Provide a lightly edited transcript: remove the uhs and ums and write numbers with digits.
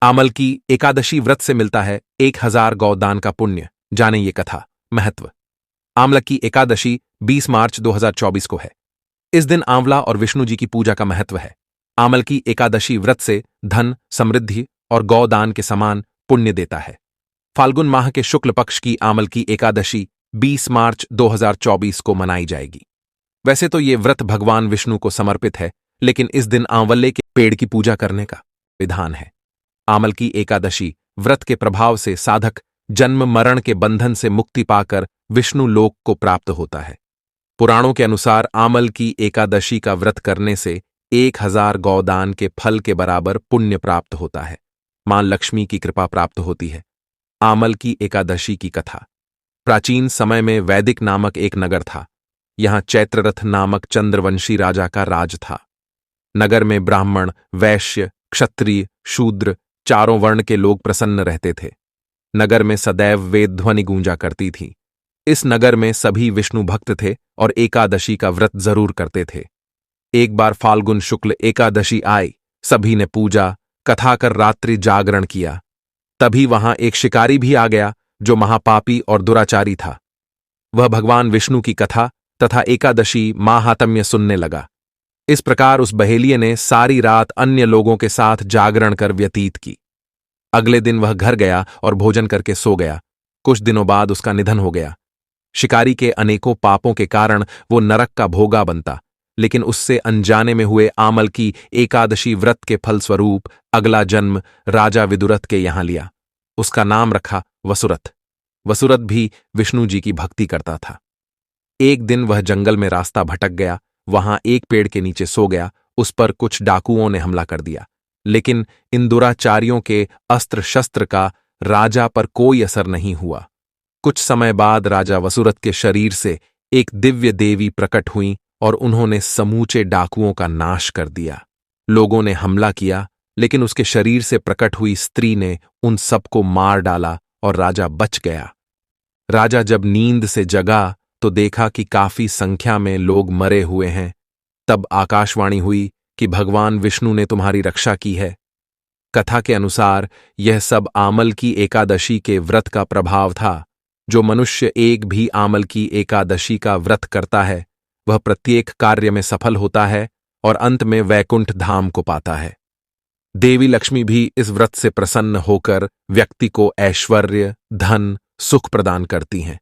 आमल की एकादशी व्रत से मिलता है 1000 गौदान का पुण्य। जाने ये कथा। महत्व। आमल की एकादशी 20 मार्च 2024 को है। इस दिन आंवला और विष्णु जी की पूजा का महत्व है। आमल की एकादशी व्रत से धन, समृद्धि और गौदान के समान पुण्य देता है। फाल्गुन माह के शुक्ल पक्ष की आमल की एकादशी 20 मार्च 2024 को मनाई जाएगी। वैसे तो ये व्रत भगवान विष्णु को समर्पित है, लेकिन इस दिन आंवले के पेड़ की पूजा करने का विधान है। आमल की एकादशी व्रत के प्रभाव से साधक जन्म मरण के बंधन से मुक्ति पाकर विष्णु लोक को प्राप्त होता है। पुराणों के अनुसार आमल की एकादशी का व्रत करने से 1000 गौदान के फल के बराबर पुण्य प्राप्त होता है। मां लक्ष्मी की कृपा प्राप्त होती है। आमल की एकादशी की कथा। प्राचीन समय में वैदिक नामक एक नगर था। यहां चैत्ररथ नामक चंद्रवंशी राजा का राज था। नगर में ब्राह्मण, वैश्य, क्षत्रिय, शूद्र चारों वर्ण के लोग प्रसन्न रहते थे। नगर में सदैव वेद ध्वनि गूंजा करती थी। इस नगर में सभी विष्णु भक्त थे और एकादशी का व्रत जरूर करते थे। एक बार फाल्गुन शुक्ल एकादशी आई। सभी ने पूजा कथा कर रात्रि जागरण किया। तभी वहां एक शिकारी भी आ गया जो महापापी और दुराचारी था। वह भगवान विष्णु की कथा तथा एकादशी माहात्म्य सुनने लगा। इस प्रकार उस बहेलिये ने सारी रात अन्य लोगों के साथ जागरण कर व्यतीत की। अगले दिन वह घर गया और भोजन करके सो गया। कुछ दिनों बाद उसका निधन हो गया। शिकारी के अनेकों पापों के कारण वो नरक का भोगा बनता, लेकिन उससे अनजाने में हुए आमल की एकादशी व्रत के फलस्वरूप अगला जन्म राजा विदुरथ के यहां लिया। उसका नाम रखा वसुरथ। वसुरथ भी विष्णु जी की भक्ति करता था। एक दिन वह जंगल में रास्ता भटक गया। वहां एक पेड़ के नीचे सो गया। उस पर कुछ डाकुओं ने हमला कर दिया, लेकिन इन दुराचारियों के अस्त्र शस्त्र का राजा पर कोई असर नहीं हुआ। कुछ समय बाद राजा वसुरथ के शरीर से एक दिव्य देवी प्रकट हुई और उन्होंने समूचे डाकुओं का नाश कर दिया। लोगों ने हमला किया, लेकिन उसके शरीर से प्रकट हुई स्त्री ने उन सबको मार डाला और राजा बच गया। राजा जब नींद से जगा तो देखा कि काफी संख्या में लोग मरे हुए हैं। तब आकाशवाणी हुई कि भगवान विष्णु ने तुम्हारी रक्षा की है। कथा के अनुसार यह सब आमल की एकादशी के व्रत का प्रभाव था। जो मनुष्य एक भी आमल की एकादशी का व्रत करता है वह प्रत्येक कार्य में सफल होता है और अंत में वैकुंठ धाम को पाता है। देवी लक्ष्मी भी इस व्रत से प्रसन्न होकर व्यक्ति को ऐश्वर्य, धन, सुख प्रदान करती हैं।